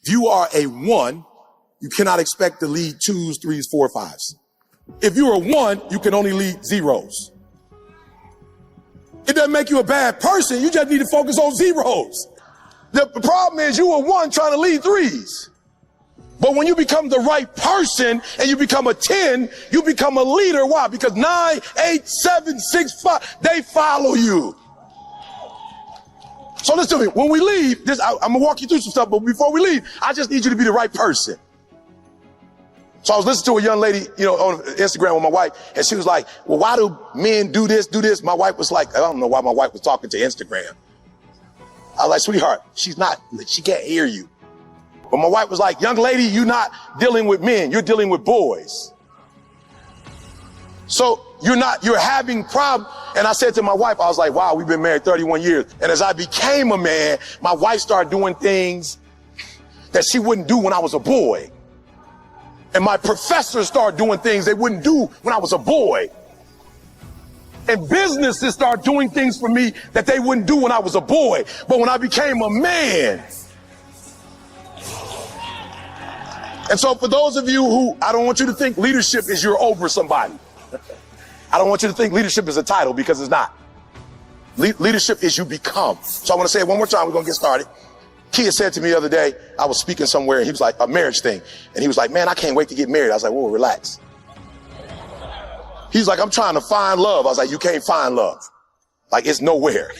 If you are a 1, you cannot expect to lead 2s, 3s, 4, 5s. If you're a 1, you can only lead 0s. It doesn't make you a bad person. You just need to focus on 0s. The problem is you are 1 trying to lead 3s. But when you become the right person and you become a 10, you become a leader. Why? Because 9, 8, 7, 6, 5, they follow you. So listen to me. When we leave, I'm going to walk you through some stuff, but before we leave, I just need you to be the right person. So I was listening to a young lady, on Instagram with my wife, and she was like, well, why do men do this, do this? My wife was like, I don't know why my wife was talking to Instagram. I was like, sweetheart, she can't hear you. But my wife was like, young lady, you're not dealing with men, you're dealing with boys. So you're having problems. And I said to my wife, I was like, wow, we've been married 31 years. And as I became a man, my wife started doing things that she wouldn't do when I was a boy. And my professors started doing things they wouldn't do when I was a boy. And businesses started doing things for me that they wouldn't do when I was a boy. But when I became a man. And so for those of you who, I don't want you to think leadership is you're over somebody. I don't want you to think leadership is a title, because it's not. Leadership is you become. So I want to say it one more time. We're going to get started. Kia said to me the other day, I was speaking somewhere, and he was like, a marriage thing. And he was like, man, I can't wait to get married. I was like, whoa, relax. He's like, I'm trying to find love. I was like, you can't find love. Like, it's nowhere.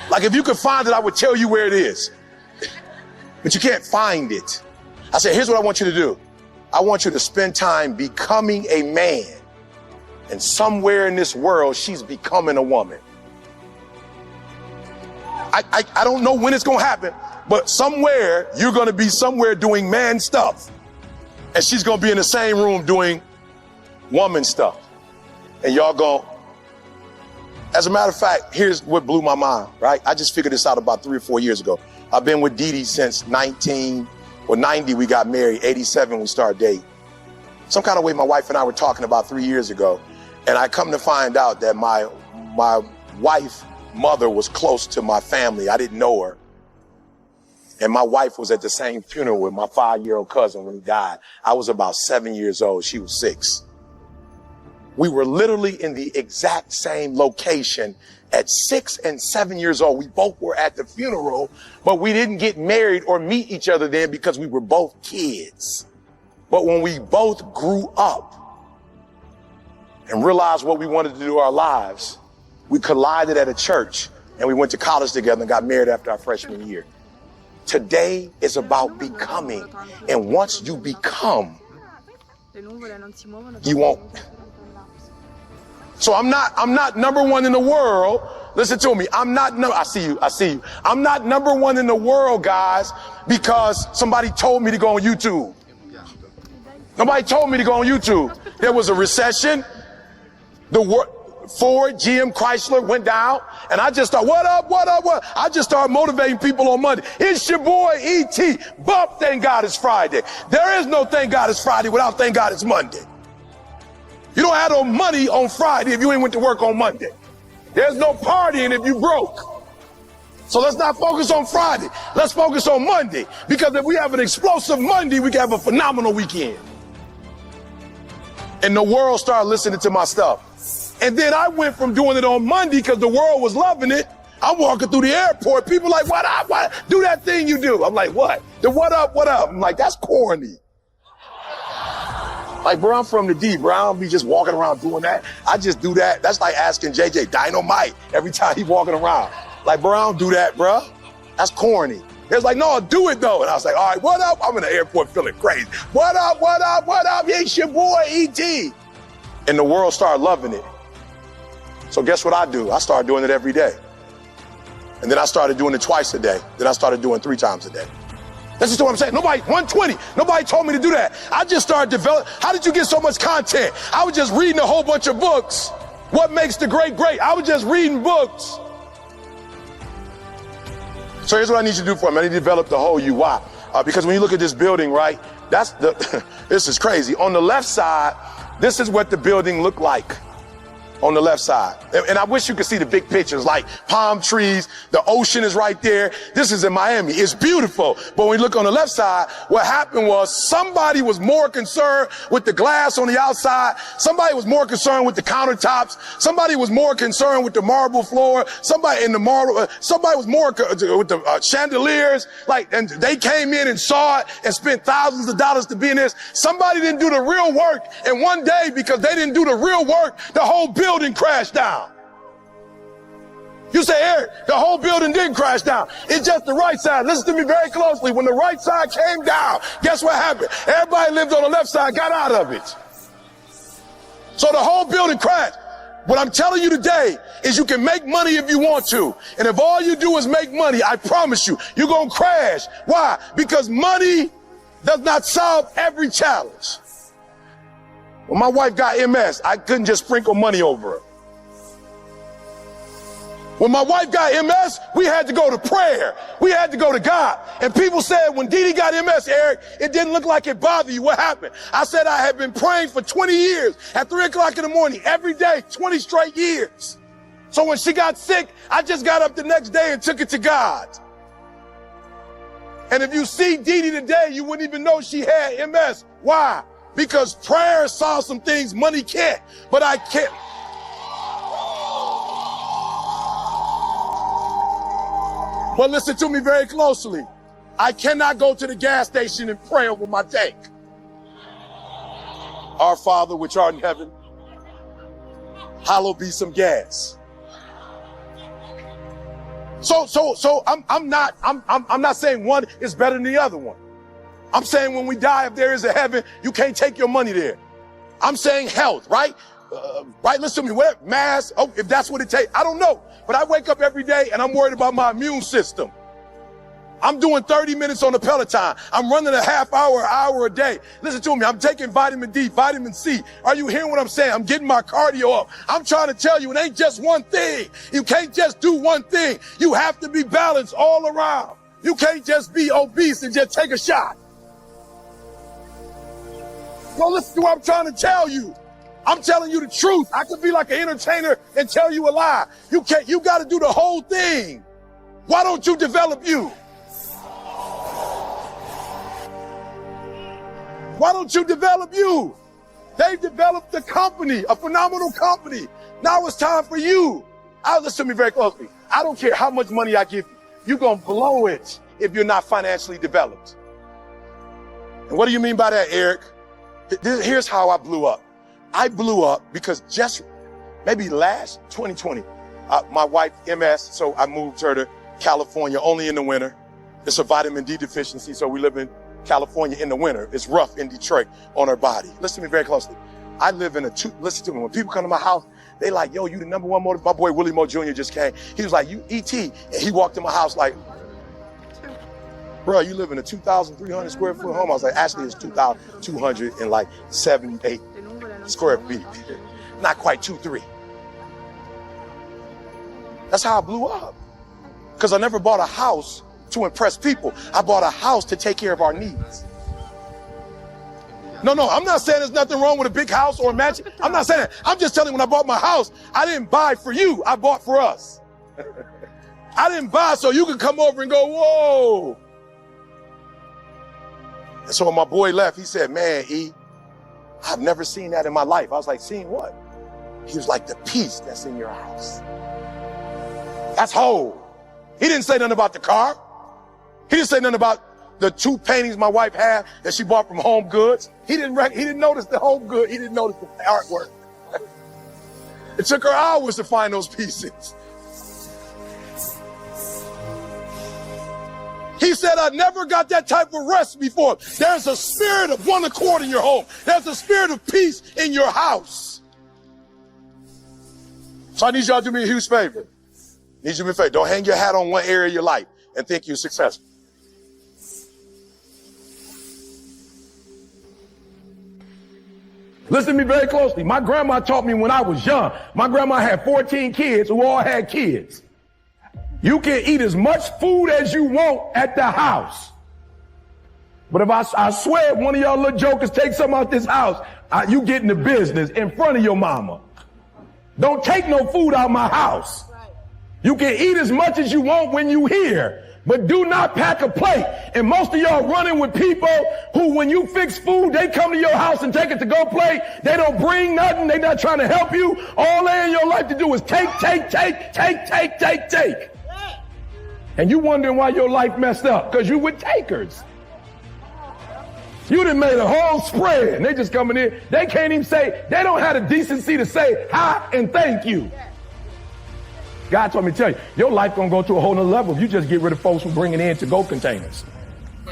Like, if you could find it, I would tell you where it is. But you can't find it. I said, here's what I want you to do. I want you to spend time becoming a man. And somewhere in this world, she's becoming a woman. I don't know when it's going to happen, but somewhere you're going to be somewhere doing man stuff. And she's going to be in the same room doing woman stuff. And y'all go. As a matter of fact, here's what blew my mind, right? I just figured this out about 3 or 4 years ago. I've been with Dee Dee since 90, we got married. 87, we started dating. Some kind of way my wife and I were talking about 3 years ago. And I come to find out that my wife's mother was close to my family. I didn't know her. And my wife was at the same funeral with my 5-year-old cousin when he died. I was about 7 years old. She was 6. We were literally in the exact same location at 6 and 7 years old. We both were at the funeral, but we didn't get married or meet each other then because we were both kids. But when we both grew up and realized what we wanted to do in our lives, we collided at a church and we went to college together and got married after our freshman year. Today is about becoming. And once you become, you won't. So I'm not number one in the world. Listen to me. I see you. I'm not number one in the world, guys, because somebody told me to go on YouTube. Nobody told me to go on YouTube. There was a recession. Ford, GM, Chrysler went down, and I just thought, what up? I just started motivating people on Monday. It's your boy, E.T. Bump, thank God it's Friday. There is no thank God it's Friday without thank God it's Monday. You don't have no money on Friday if you ain't went to work on Monday. There's no partying if you broke. So let's not focus on Friday. Let's focus on Monday, because if we have an explosive Monday, we can have a phenomenal weekend. And the world started listening to my stuff. And then I went from doing it on Monday because the world was loving it. I'm walking through the airport. People like, what up? What? Do that thing you do. I'm like, what? The what up? I'm like, that's corny. Like, bro, I'm from the D, bro. I don't be just walking around doing that. I just do that. That's like asking JJ Dynamite every time he walking around. Like, bro, I don't do that, bro. That's corny. They was like, no, do it though. And I was like, all right, what up? I'm in the airport feeling crazy. What up? It's your boy, E.T. And the world started loving it. So guess what I do? I started doing it every day. And then I started doing it twice a day. Then I started doing 3 times a day. That's just what I'm saying. 120. Nobody told me to do that. I just started developing. How did you get so much content? I was just reading a whole bunch of books. What makes the great great? I was just reading books. So here's what I need you to do for me. I need to develop the whole you. Why? Because when you look at this building, right, this is crazy. On the left side, this is what the building looked like. on the left side. And I wish you could see the big pictures, like palm trees, the ocean is right there. This is in Miami. It's beautiful. But when you look on the left side, what happened was somebody was more concerned with the glass on the outside. Somebody was more concerned with the countertops. Somebody was more concerned with the marble floor. Somebody was more with the chandeliers. And they came in and saw it and spent thousands of dollars to be in this. Somebody didn't do the real work. And one day, because they didn't do the real work, the whole building crashed down. You say, Eric, the whole building didn't crash down. It's just the right side. Listen to me very closely. When the right side came down, guess what happened? Everybody lived on the left side got out of it. So the whole building crashed. What I'm telling you today is you can make money if you want to. And if all you do is make money, I promise you, you're going to crash. Why? Because money does not solve every challenge. When my wife got MS, I couldn't just sprinkle money over her. When my wife got MS, we had to go to prayer. We had to go to God. And people said, when Dee Dee got MS, Eric, it didn't look like it bothered you. What happened? I said I had been praying for 20 years at 3 o'clock in the morning, every day, 20 straight years. So when she got sick, I just got up the next day and took it to God. And if you see Dee Dee today, you wouldn't even know she had MS. Why? Because prayer solves some things money can't. But I can't. But listen to me very closely. I cannot go to the gas station and pray over my tank. Our Father which art in heaven, hallowed be some gas. So I'm not saying one is better than the other one. I'm saying when we die, if there is a heaven, you can't take your money there. I'm saying health, right? Right? Listen to me. Whatever, mass, if that's what it takes. I don't know. But I wake up every day and I'm worried about my immune system. I'm doing 30 minutes on the Peloton. I'm running a half hour a day. Listen to me. I'm taking vitamin D, vitamin C. Are you hearing what I'm saying? I'm getting my cardio up. I'm trying to tell you, it ain't just one thing. You can't just do one thing. You have to be balanced all around. You can't just be obese and just take a shot. No, listen to what I'm trying to tell you. I'm telling you the truth. I could be like an entertainer and tell you a lie. You can't, you got to do the whole thing. Why don't you develop you? Why don't you develop you? They've developed a company, a phenomenal company. Now it's time for you. Listen to me very closely. I don't care how much money I give you. You're going to blow it if you're not financially developed. And what do you mean by that, Eric? Here's how I blew up. I blew up because just maybe last 2020, my wife MS, so I moved her to California only in the winter. It's a vitamin D deficiency, so we live in California in the winter. It's rough in Detroit on her body. Listen to me very closely. I live in listen to me. When people come to my house, they like, yo, you the number one motor. My boy Willie Moe Jr. just came. He was like, you E.T. And he walked in my house like, bro, you live in a 2,300 square foot home. I was like, actually, it's 2,278 square feet. Not quite 2-3. That's how I blew up. Because I never bought a house to impress people. I bought a house to take care of our needs. No, I'm not saying there's nothing wrong with a big house or a mansion. I'm not saying that. I'm just telling you, when I bought my house, I didn't buy for you. I bought for us. I didn't buy so you could come over and go, whoa. And so when my boy left, he said, man, I've never seen that in my life. I was like, seen what? He was like, the peace that's in your house. That's whole. He didn't say nothing about the car. He didn't say nothing about the 2 paintings my wife had that she bought from Home Goods. He didn't notice the Home Good. He didn't notice the artwork. It took her hours to find those pieces. He said, I never got that type of rest before. There's a spirit of one accord in your home. There's a spirit of peace in your house. So I need y'all to do me a huge favor. Need you to do me a favor. Don't hang your hat on one area of your life and think you're successful. Listen to me very closely. My grandma taught me when I was young. My grandma had 14 kids who all had kids. You can eat as much food as you want at the house. But if I swear if one of y'all little jokers take something out this house, you get in the business in front of your mama. Don't take no food out of my house. You can eat as much as you want when you here, but do not pack a plate. And most of y'all running with people who, when you fix food, they come to your house and take it to go plate. They don't bring nothing. They not trying to help you. All they in your life to do is take. And you wondering why your life messed up, because you with takers. You done made a whole spread, and they just coming in. They can't even say, they don't have the decency to say hi and thank you. God told me to tell you, your life gonna go to a whole nother level if you just get rid of folks from bringing in to-go containers. Oh,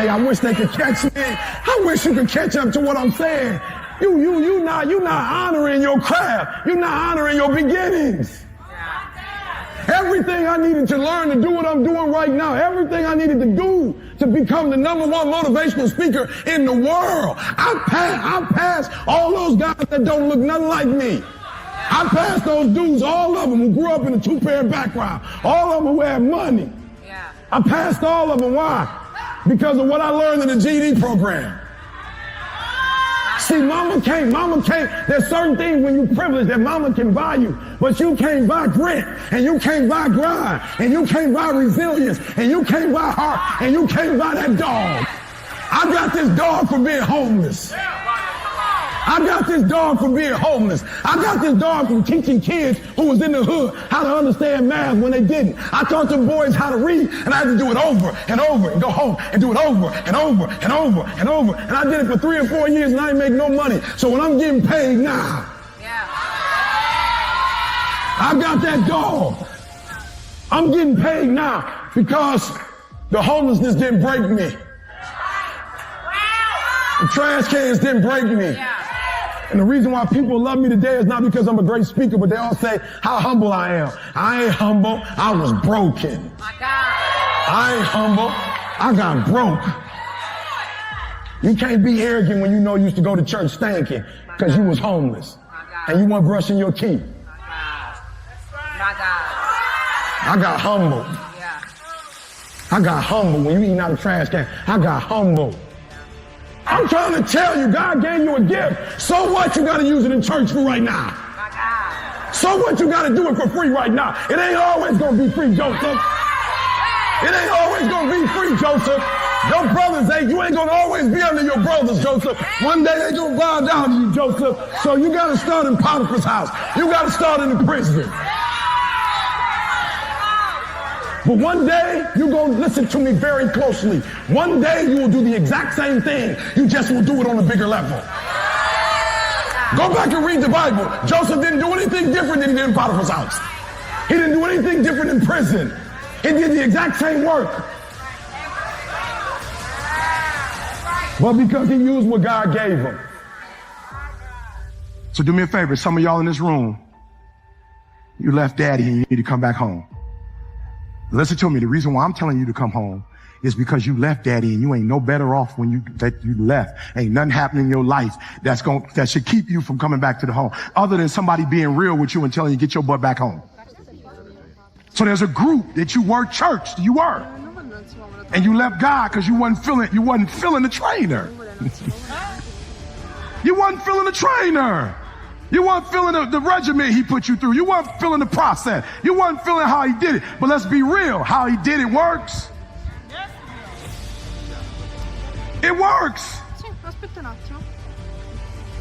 I wish they could catch me. I wish you could catch up to what I'm saying. You not honoring your craft. You're not honoring your beginnings. Everything I needed to learn to do what I'm doing right now, everything I needed to do to become the #1 motivational speaker in the world, I passed all those guys that don't look nothing like me. I passed those dudes, all of them who grew up in a two-parent background, all of them who had money. I passed all of them. Why? Because of what I learned in the GED program. See, mama can't. There's certain things when you're privileged that mama can buy you, but you can't buy grit, and you can't buy grind, and you can't buy resilience, and you can't buy heart, and you can't buy that dog. I got this dog for being homeless. I got this dog for being homeless. I got this dog from teaching kids who was in the hood how to understand math when they didn't. I taught them boys how to read, and I had to do it over and over and go home and do it over and over and over and over. And I did it for 3 or 4 years, and I didn't make no money. So when I'm getting paid now, I got that dog. I'm getting paid now because the homelessness didn't break me. The trash cans didn't break me. And the reason why people love me today is not because I'm a great speaker, but they all say how humble I am. I ain't humble. I was broken. I ain't humble. I got broke. You can't be arrogant when you know you used to go to church stinking because you was homeless and you weren't brushing your teeth. I got humble. I got humble when you eating out of the trash can. I got humble. I'm trying to tell you, God gave you a gift. So what? You got to use it in church for right now. So what? You got to do it for free right now. It ain't always going to be free, Joseph. It ain't always going to be free, Joseph. Your brothers you ain't going to always be under your brothers, Joseph. One day they going to bow down to you, Joseph. So you got to start in Potiphar's house. You got to start in the prison. But one day, you're going to listen to me very closely. One day, you will do the exact same thing. You just will do it on a bigger level. Go back and read the Bible. Joseph didn't do anything different than he did in Potiphar's house. He didn't do anything different in prison. He did the exact same work. But because he used what God gave him. So do me a favor, some of y'all in this room, you left daddy and you need to come back home. Listen to me. The reason why I'm telling you to come home is because you left daddy and you ain't no better off when you left. Ain't nothing happening in your life that should keep you from coming back to the home other than somebody being real with you and telling you get your butt back home. So there's a group that you were churched. You were. And you left God because you wasn't feeling the trainer. You wasn't feeling the trainer. You weren't feeling the regimen he put you through. You weren't feeling the process. You weren't feeling how he did it. But let's be real. How he did it works. It works.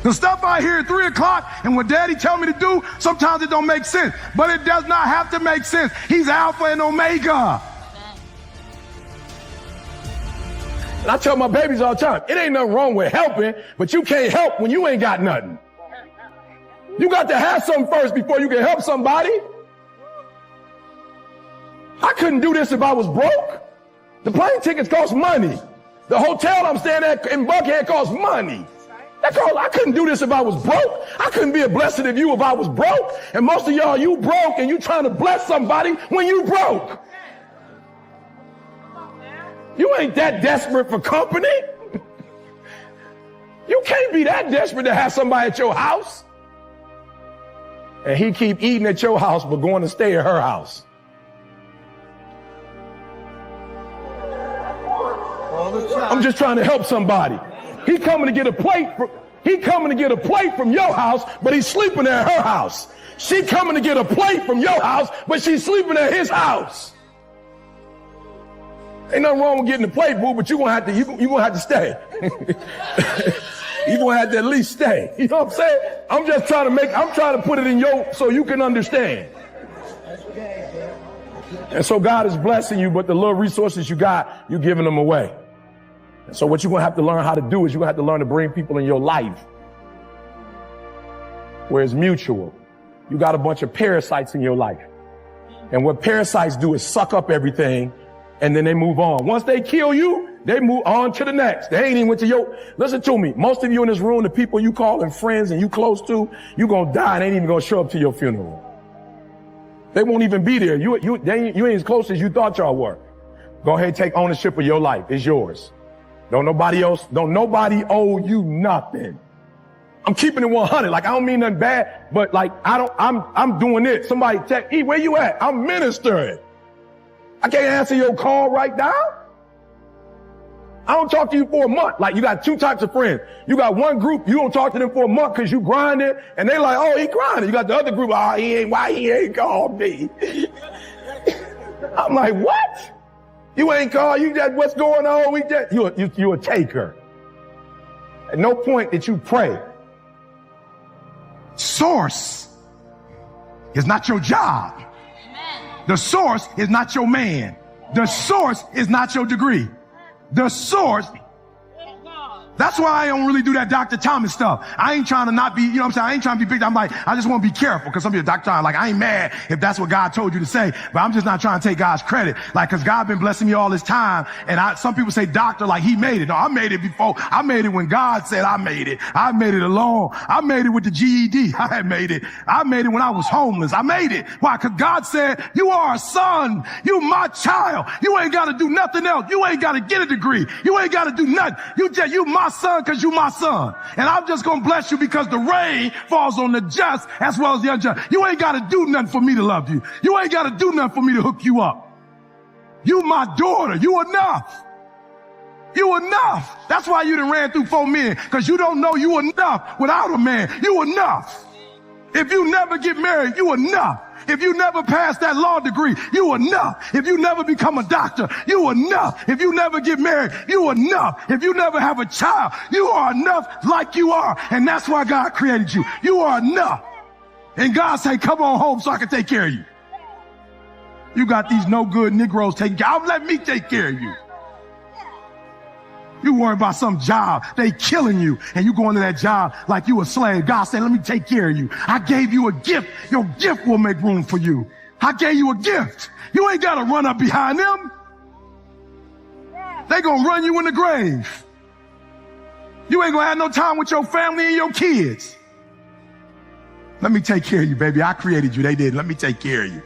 The stuff I hear at 3 o'clock and what daddy tell me to do, sometimes it don't make sense. But it does not have to make sense. He's Alpha and Omega. And I tell my babies all the time, it ain't nothing wrong with helping, but you can't help when you ain't got nothing. You got to have something first before you can help somebody. I couldn't do this if I was broke. The plane tickets cost money. The hotel I'm staying at in Buckhead costs money. I couldn't do this if I was broke. I couldn't be a blessing of you if I was broke. And most of y'all, you broke and you trying to bless somebody when you broke. You ain't that desperate for company. You can't be that desperate to have somebody at your house. And he keep eating at your house but going to stay at her house. I'm just trying to help somebody. He coming to get a plate He coming to get a plate from your house, but he's sleeping at her house. She coming to get a plate from your house, but she's sleeping at his house. Ain't nothing wrong with getting a plate, boo, but you're gonna have to stay. You're gonna have to at least stay. You know what I'm saying? I'm trying to put it in so you can understand. And so God is blessing you, but the little resources you got, you're giving them away. And so what you're gonna have to learn how to do is you're gonna have to learn to bring people in your life where it's mutual. You got a bunch of parasites in your life. And what parasites do is suck up everything and then they move on. Once they kill you, they move on to the next. They ain't even went to your, listen to me. Most of you in this room, the people you calling friends and you close to, you gonna die and they ain't even gonna show up to your funeral. They won't even be there. You ain't as close as you thought y'all were. Go ahead, take ownership of your life. It's yours. Don't nobody owe you nothing. I'm keeping it 100. Like, I don't mean nothing bad, but like, I'm doing it. Somebody text, E, where you at? I'm ministering. I can't answer your call right now. I don't talk to you for a month. Like, you got two types of friends. You got one group, you don't talk to them for a month because you grinding, and they like, oh, he grinding. You got the other group, why he ain't called me? I'm like, what? You ain't called, you just, what's going on? You a taker. At no point did you pray. Source is not your job. The source is not your man. The source is not your degree. The source. That's why I don't really do that Dr. Thomas stuff. I ain't trying to not be, you know what I'm saying? I ain't trying to be big. I'm like, I just want to be careful because some people, Dr. Thomas, like, I ain't mad if that's what God told you to say, but I'm just not trying to take God's credit. Like, cause God been blessing me all this time. And some people say doctor, like he made it. No, I made it before. I made it when God said I made it. I made it alone. I made it with the GED. I had made it. I made it when I was homeless. I made it. Why? Cause God said, you are a son. You my child. You ain't got to do nothing else. You ain't got to get a degree. You ain't got to do nothing. You my son because you my son. And I'm just going to bless you because the rain falls on the just as well as the unjust. You ain't got to do nothing for me to love you. You ain't got to do nothing for me to hook you up. You my daughter. You enough. You enough. That's why you done ran through 4 men, because you don't know you enough without a man. You enough. If you never get married, you enough. If you never pass that law degree, you enough. If you never become a doctor, you enough. If you never get married, you enough. If you never have a child, you are enough like you are. And that's why God created you. You are enough. And God say, come on home so I can take care of you. You got these no good Negroes taking care. Let me take care of you. You worry about some job, they killing you, and you going to that job like you a slave. God said, let me take care of you. I gave you a gift. Your gift will make room for you. I gave you a gift. You ain't got to run up behind them. They gonna run you in the grave. You ain't gonna have no time with your family and your kids. Let me take care of you, baby. I created you. They did. Let me take care of you.